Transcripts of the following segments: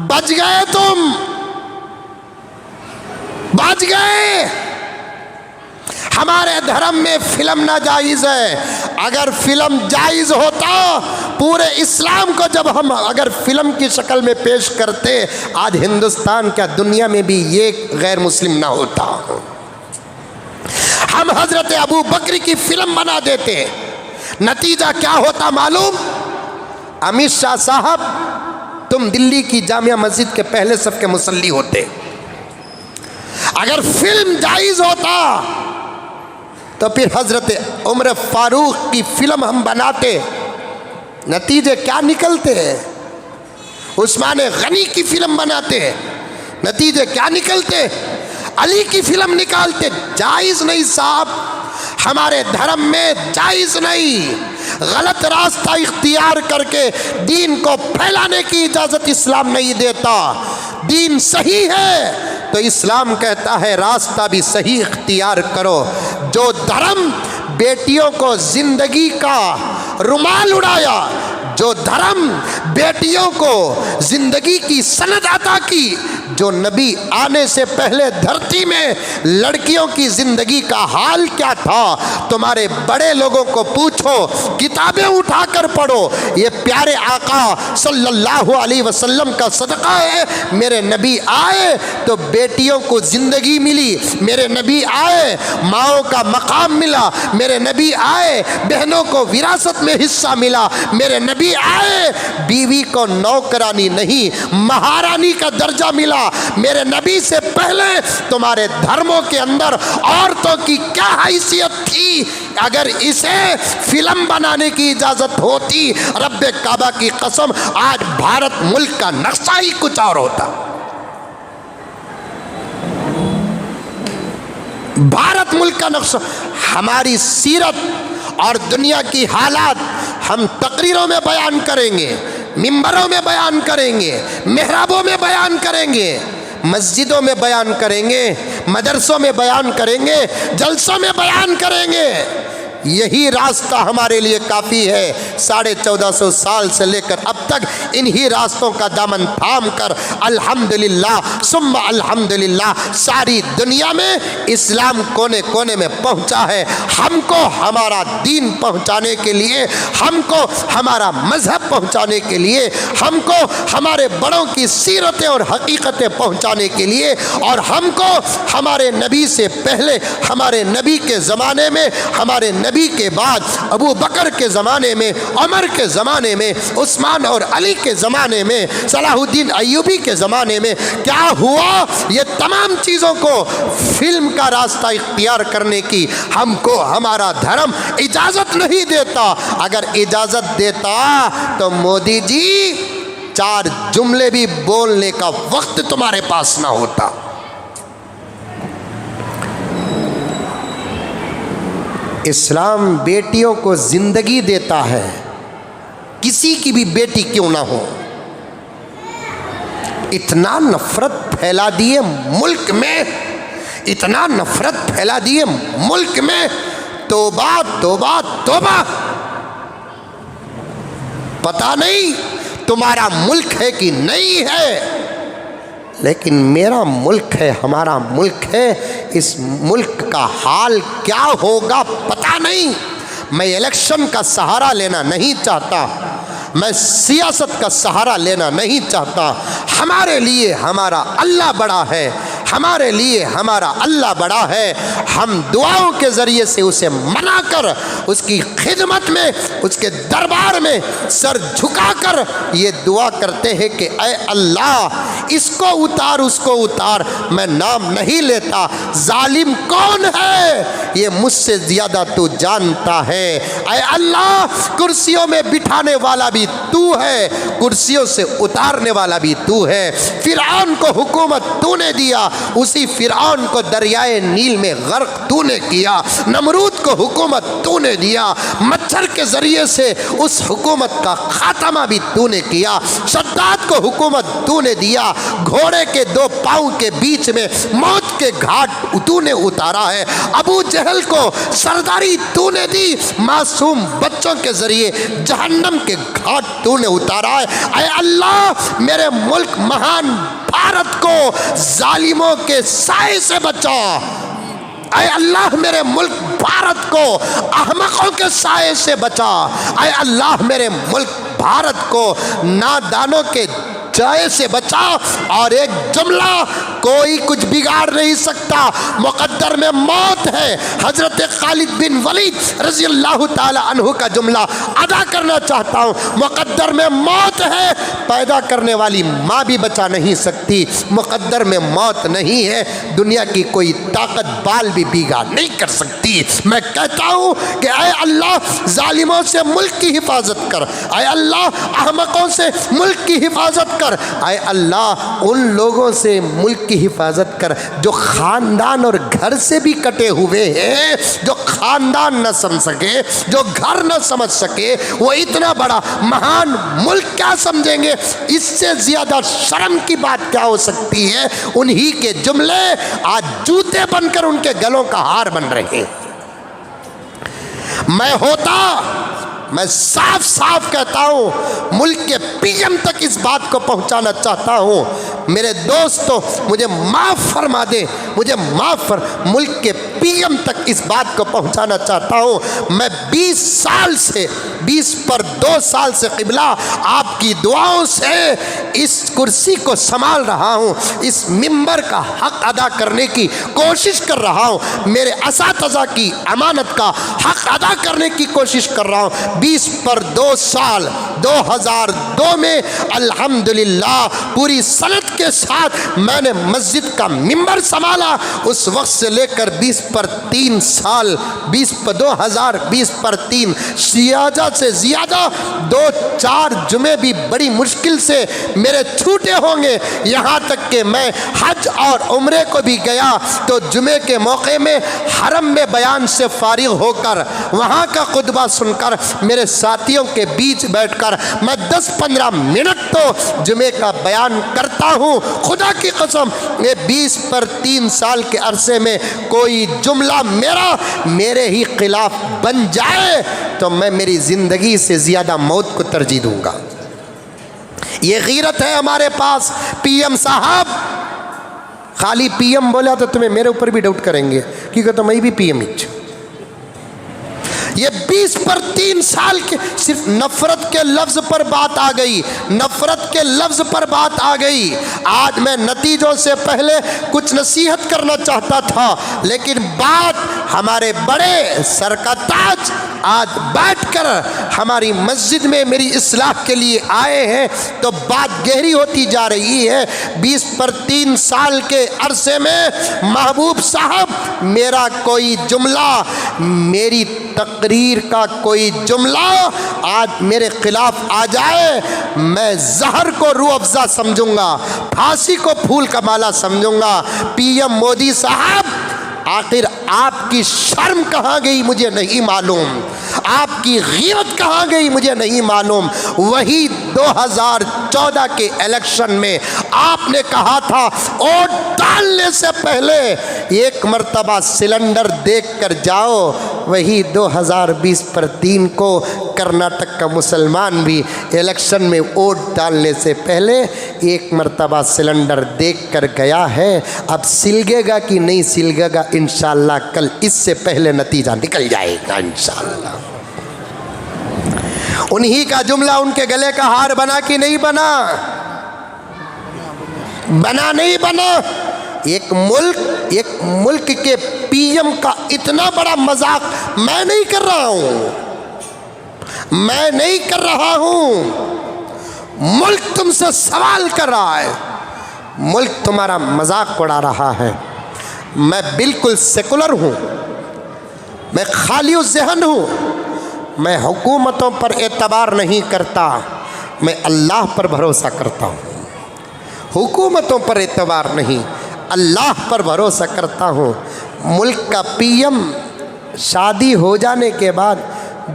बच गए तुम, बच गए। हमारे धर्म में फिल्म नाजायज है। अगर फिल्म जायज होता, पूरे इस्लाम को जब हम अगर फिल्म की शक्ल में पेश करते, आज हिंदुस्तान क्या दुनिया में भी ये गैर मुस्लिम ना होता। हम हजरत अबू बकर की फिल्म बना देते, नतीजा क्या होता मालूम? अमित शाह साहब, तुम दिल्ली की जामिया मस्जिद के पहले सफ के मुसल्ली होते। अगर फिल्म जायज होता तो फिर हजरत उमर फारूक की फिल्म हम बनाते, नतीजे क्या निकलते हैं? उस्मान गनी की फिल्म बनाते, नतीजे क्या निकलते? अली की फिल्म निकालते। जायज नहीं साहब, हमारे धर्म में जायज नहीं। गलत रास्ता इख्तियार करके दीन को फैलाने की इजाजत इस्लाम नहीं देता। दीन सही है तो इस्लाम कहता है रास्ता भी सही इख्तियार करो। जो धर्म बेटियों को जिंदगी का रुमाल उड़ाया, जो धर्म बेटियों को जिंदगी की सनद अता की, जो नबी आने से पहले धरती में लड़कियों की जिंदगी का हाल क्या था, तुम्हारे बड़े लोगों को पूछो, किताबें उठाकर पढ़ो। ये प्यारे आका सल्लल्लाहु अलैहि वसल्लम का सदका है। मेरे नबी आए तो बेटियों को जिंदगी मिली, मेरे नबी आए माओ का मकाम मिला, मेरे नबी आए बहनों को विरासत में हिस्सा मिला, मेरे नबी आए बीवी को नौकरानी नहीं महारानी का दर्जा मिला। मेरे नबी से पहले तुम्हारे धर्मों के अंदर औरतों की क्या हैसियत थी? अगर इसे फिल्म बनाने की इजाजत होती, रब्बे काबा की कसम, आज भारत मुल्क का नक्शा ही कुछ और होता। भारत मुल्क का नक्शा, हमारी सीरत और दुनिया की हालात हम तकरीरों में बयान करेंगे, मिंबरों में बयान करेंगे, मेहराबों में बयान करेंगे, मस्जिदों में बयान करेंगे, मदरसों में बयान करेंगे, जलसों में बयान करेंगे। यही रास्ता हमारे लिए काफ़ी है। 1450 साल से लेकर अब तक इन्हीं रास्तों का दामन थाम कर अल्हम्दुलिल्लाह सुम्मा अल्हम्दुलिल्लाह सारी दुनिया में इस्लाम कोने कोने में पहुंचा है। हमको हमारा दीन पहुंचाने के लिए, हमको हमारा मजहब पहुंचाने के लिए, हमको हमारे बड़ों की सीरतें और हकीकतें पहुंचाने के लिए, और हमको हमारे नबी से पहले, हमारे नबी के ज़माने में, हमारे नबी के बाद अबू बकर के ज़माने में, उमर के ज़माने में, उस्मान और अली के ज़माने में, सलाहुद्दीन अय्यूबी के ज़माने में क्या हुआ? ये तमाम चीज़ों को फिल्म का रास्ता इख्तियार करने की हमको हमारा धर्म इजाज़त नहीं देता। अगर इजाज़त देता तो मोदी जी 4 जुमले भी बोलने का वक्त तुम्हारे पास ना होता। इस्लाम बेटियों को जिंदगी देता है, किसी की भी बेटी क्यों ना हो। इतना नफरत फैला दिए मुल्क में, इतना नफरत फैला दिए मुल्क में, तौबा तौबा तौबा। पता नहीं तुम्हारा मुल्क है कि नहीं है, लेकिन मेरा मुल्क है, हमारा मुल्क है। इस मुल्क का हाल क्या होगा पता नहीं। मैं इलेक्शन का सहारा लेना नहीं चाहता, मैं सियासत का सहारा लेना नहीं चाहता। हमारे लिए हमारा अल्लाह बड़ा है, हमारे लिए हमारा अल्लाह बड़ा है। हम दुआओं के ज़रिए से उसे मनाकर उसकी खिदमत में, उसके दरबार में सर झुकाकर ये दुआ करते हैं कि ऐ अल्लाह इसको उतार, उसको उतार। मैं नाम नहीं लेता, जालिम कौन है ये मुझसे ज़्यादा तू जानता है। ऐ अल्लाह कुर्सियों में बिठाने वाला भी तू है, कुर्सियों से उतारने वाला भी तू है। फिरऔन को हुकूमत तूने दिया, उसी फिरऔन को दरियाए नील में गर्क तूने किया। नमरूद को हुकूमत तूने दिया, मच्छर के ज़रिए से उस हुकूमत का खात्मा भी तूने किया। शद्दाद को हुकूमत तूने दिया, घोड़े के 2 पाँव के बीच में मौत के घाट तूने उतारा है। अबू जहल को सरदारी तूने दी, मासूम बच्चों के जरिए जहन्नम के घाट तूने उतारा है। ऐ अल्लाह मेरे मुल्क महान भारत को जालिमों के साए से बचा। ऐ अल्लाह मेरे मुल्क भारत को अहमकों के साए से बचा। ऐ अल्लाह मेरे मुल्क भारत को नादानों के जाए से बचा। और एक जुमला कोई कुछ बिगाड़ नहीं सकता, मुकद्दर में मौत है। हजरत खालिद बिन वलीद रज़ी अल्लाह ताला अन्हु का जुमला अदा करना चाहता हूँ। मुकद्दर में मौत है, पैदा करने वाली माँ भी बचा नहीं सकती। मुकद्दर में मौत नहीं है, दुनिया की कोई ताकत बाल भी बिगाड़ नहीं कर सकती। मैं कहता हूँ कि ऐ अल्लाह जालिमों से मुल्क की हिफाजत कर, ऐ अल्लाह अहमकों से मुल्क की हिफाजत कर, ऐ अल्लाह उन लोगों से मुल्क की हिफाजत कर जो ख़ानदान और घर से भी कटे हुए हैं, जो ख़ानदान न समझ सके, जो घर न समझ सके, वो इतना बड़ा महान मुल्क क्या समझेंगे। इससे ज़्यादा शर्म की बात क्या हो सकती है। उन्हीं के जुमले आज जूते बनकर उनके गलों का हार बन रहे हैं। मैं साफ साफ कहता हूँ, मुल्क के पीएम तक इस बात को पहुँचाना चाहता हूँ। मेरे दोस्तों मुझे माफ़ फरमा दें, मुझे माफ़ फर मुल्क के पीएम तक इस बात को पहुँचाना चाहता हूँ। मैं 20 साल से 20 पर 2 साल से क़िबला आपकी दुआओं से इस कुर्सी को संभाल रहा हूँ, इस मिंबर का हक़ अदा करने की कोशिश कर रहा हूँ, मेरे असातिज़ा की अमानत का हक़ अदा करने की कोशिश कर रहा हूँ। 20 पर 2 साल 2002 में अल्हम्दुलिल्लाह पूरी सनत के साथ मैंने मस्जिद का मिंबर संभाला। उस वक्त से लेकर 20 पर 3 साल 2020 पर 3 ज़्यादा से ज़्यादा 2-4 जुमे भी बड़ी मुश्किल से मेरे छूटे होंगे। यहाँ तक कि मैं हज और उम्रे को भी गया तो जुमे के मौके में हरम में बयान से फारिग होकर वहाँ का खुतबा सुनकर मेरे साथियों के बीच बैठकर मैं 10-15 मिनट तो जुमे का बयान करता हूँ। खुदा की कसम ये 20 पर 3 साल के अरसे में कोई जुमला मेरे ही खिलाफ बन जाए तो मैं मेरी ज़िंदगी से ज़्यादा मौत को तरजीह दूँगा। ये गीरत है हमारे पास। पीएम साहब, खाली पीएम बोला तो तुम्हें मेरे ऊपर भी डाउट करेंगे क्योंकि तो मैं भी पीएम ही। ये 20 पर 3 साल के सिर्फ नफरत के लफ्ज़ पर बात आ गई, नफरत के लफ्ज़ पर बात आ गई। आज मैं नतीजों से पहले कुछ नसीहत करना चाहता था, लेकिन बात हमारे बड़े सर का ताज आज बैठकर हमारी मस्जिद में मेरी इस्लाह के लिए आए हैं तो बात गहरी होती जा रही है। 20 पर 3 साल के अरसे में महबूब साहब मेरा कोई जुमला, मेरी तकरीर का कोई जुमला आज मेरे खिलाफ आ जाए, मैं जहर को रूह अफ़ज़ा समझूंगा, फांसी को फूल का माला समझूंगा। पीएम मोदी साहब, आखिर आपकी शर्म कहाँ गई मुझे नहीं मालूम, आपकी ग़ीरत कहाँ गई मुझे नहीं मालूम। वही 2014 के इलेक्शन में आपने कहा था वोट डालने से पहले एक मर्तबा सिलेंडर देख कर जाओ। वही 2020 पर 3 को कर्नाटक का मुसलमान भी इलेक्शन में वोट डालने से पहले एक मर्तबा सिलेंडर देख कर गया है। अब सिलगेगा कि नहीं सिलगेगा इंशाअल्लाह कल इससे पहले नतीजा निकल जाएगा इंशाअल्लाह। उन्हीं का जुमला उनके गले का हार बना कि नहीं बना? बना नहीं बना? एक मुल्क के पीएम का इतना बड़ा मजाक मैं नहीं कर रहा हूं, मैं नहीं कर रहा हूं। मुल्क तुमसे सवाल कर रहा है, मुल्क तुम्हारा मजाक उड़ा रहा है। मैं बिल्कुल सेकुलर हूँ, मैं खाली ज़हन हूँ, मैं हुकूमतों पर एतबार नहीं करता, मैं अल्लाह पर भरोसा करता हूँ। हुकूमतों पर एतबार नहीं, अल्लाह पर भरोसा करता हूँ। मुल्क का पीएम शादी हो जाने के बाद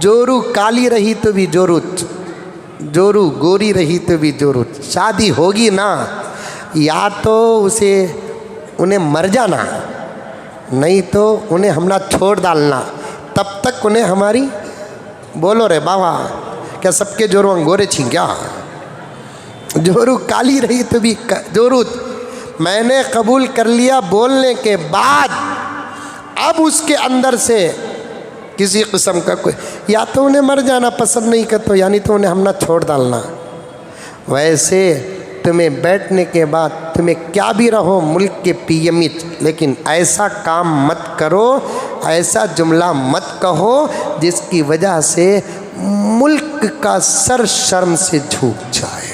जोरू काली रही तो भी जोरू, जोरू गोरी रही तो भी जोरू, शादी होगी ना, या तो उसे उन्हें मर जाना, नहीं तो उन्हें हमला छोड़ डालना, तब तक उन्हें हमारी, बोलो रे बाबा, क्या सबके जोरू अंगोरे छी क्या? जोरू काली रही तो भी जोरू मैंने कबूल कर लिया बोलने के बाद, अब उसके अंदर से किसी किस्म का कोई, या तो उन्हें मर जाना पसंद नहीं करते, यानी तो उन्हें हमला छोड़ डालना। वैसे तुम्हें बैठने के बाद तुम्हें क्या भी रहो मुल्क के पीएम, लेकिन ऐसा काम मत करो, ऐसा जुमला मत कहो जिसकी वजह से मुल्क का सर शर्म से झुक जाए।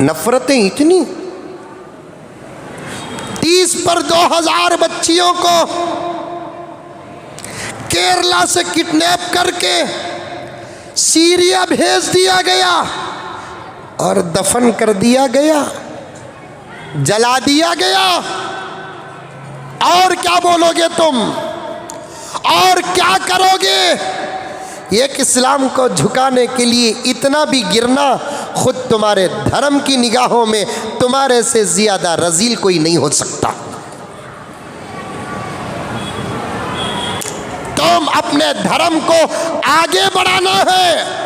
नफरतें इतनी, 30 पर 2000 बच्चियों को केरला से किडनैप करके सीरिया भेज दिया गया और दफन कर दिया गया, जला दिया गया। और क्या बोलोगे तुम, और क्या करोगे? एक इस्लाम को झुकाने के लिए इतना भी गिरना, खुद तुम्हारे धर्म की निगाहों में तुम्हारे से ज्यादा रजील कोई नहीं हो सकता। तुम अपने धर्म को आगे बढ़ाना है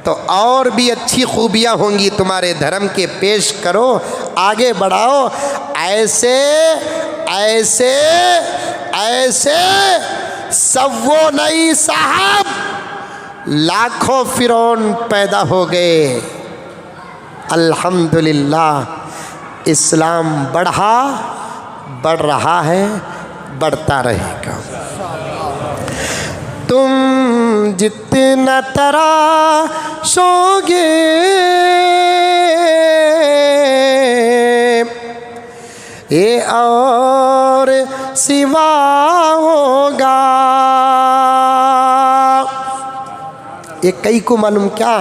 तो और भी अच्छी खूबियां होंगी तुम्हारे धर्म के, पेश करो, आगे बढ़ाओ। ऐसे ऐसे ऐसे सब वो नहीं साहब, लाखों फिरौन पैदा हो गए। अल्हम्दुलिल्लाह इस्लाम बढ़ रहा है, बढ़ता रहेगा। तुम जितना तराशोगे ये और सिवा होगा। ये कई को मालूम क्या,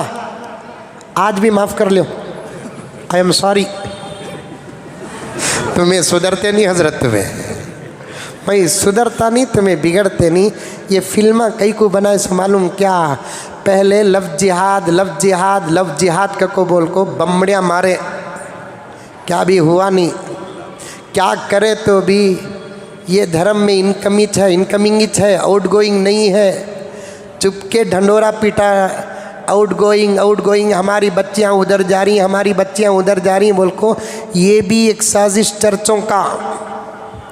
आज भी माफ़ कर लो, आई एम सॉरी। तुम्हें सुधरते नहीं हजरत, तुम्हें भाई सुधरता नहीं, तुम्हें बिगड़ते नहीं। ये फिल्मा कई को बनाए सो मालूम क्या, पहले लफ्ज़ जिहाद लफ्ज़ जिहाद लफ्ज़ जिहाद का को बोल को बम्बड़ियाँ मारे, क्या भी हुआ नहीं। क्या करे तो भी ये धर्म में इनकमिंग है, आउटगोइंग नहीं है। चुपके ढंडोरा पीटा, आउटगोइंग, हमारी बच्चियाँ उधर जा रही, हमारी बच्चियाँ उधर जा रही बोल को। ये भी एक साजिश चर्चों का,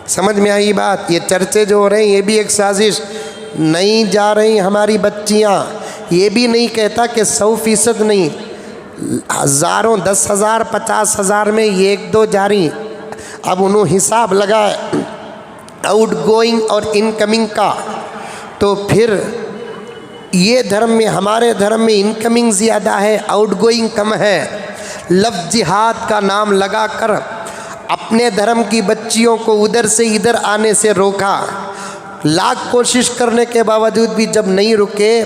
समझ में आई बात? ये चर्चे जो हो रहे हैं ये भी एक साजिश। नहीं जा रही हमारी बच्चियाँ, ये भी नहीं कहता कि 100% नहीं, हज़ारों, 10,000 50,000 में ये 1-2 जा रही। अब उन्होंने हिसाब लगाए आउटगोइंग और इनकमिंग का, तो फिर ये धर्म में, हमारे धर्म में इनकमिंग ज़्यादा है, आउटगोइंग कम है। लफ्ज़ जिहाद का नाम लगाकर अपने धर्म की बच्चियों को उधर से इधर आने से रोका। लाख कोशिश करने के बावजूद भी जब नहीं रुके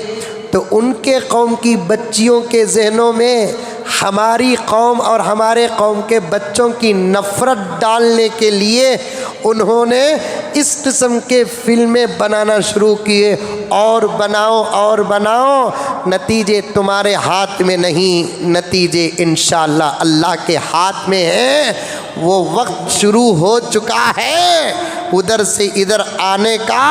तो उनके कौम की बच्चियों के जहनों में हमारी कौम और हमारे कौम के बच्चों की नफ़रत डालने के लिए उन्होंने इस किस्म के फिल्में बनाना शुरू किए। और बनाओ, नतीजे तुम्हारे हाथ में नहीं, नतीजे इंशाअल्लाह अल्लाह के हाथ में है। वो वक्त शुरू हो चुका है उधर से इधर आने का।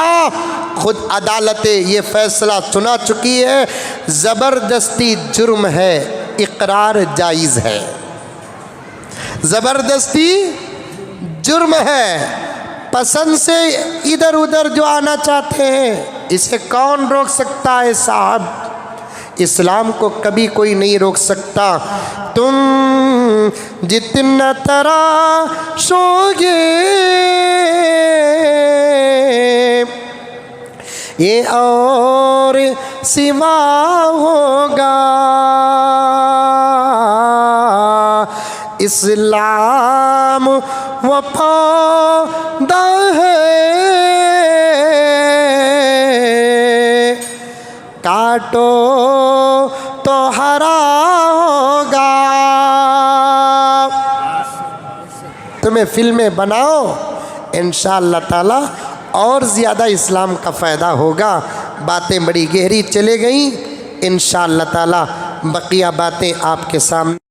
खुद अदालतें ये फैसला सुना चुकी है, ज़बरदस्ती जुर्म है, इकरार जायज़ है। ज़बरदस्ती जुर्म है। पसंद से इधर उधर जो आना चाहते हैं, इसे कौन रोक सकता है साहब? इस्लाम को कभी कोई नहीं रोक सकता। तुम जितना तराशोगे ये और सिवा होगा। इस्लाम वफादा है, काटो तो हरा होगा। तुम्हें फिल्में बनाओ, इंशाअल्लाह ताला और ज़्यादा इस्लाम का फ़ायदा होगा। बातें बड़ी गहरी चले गई, इंशाअल्लाह ताला बकिया बातें आपके सामने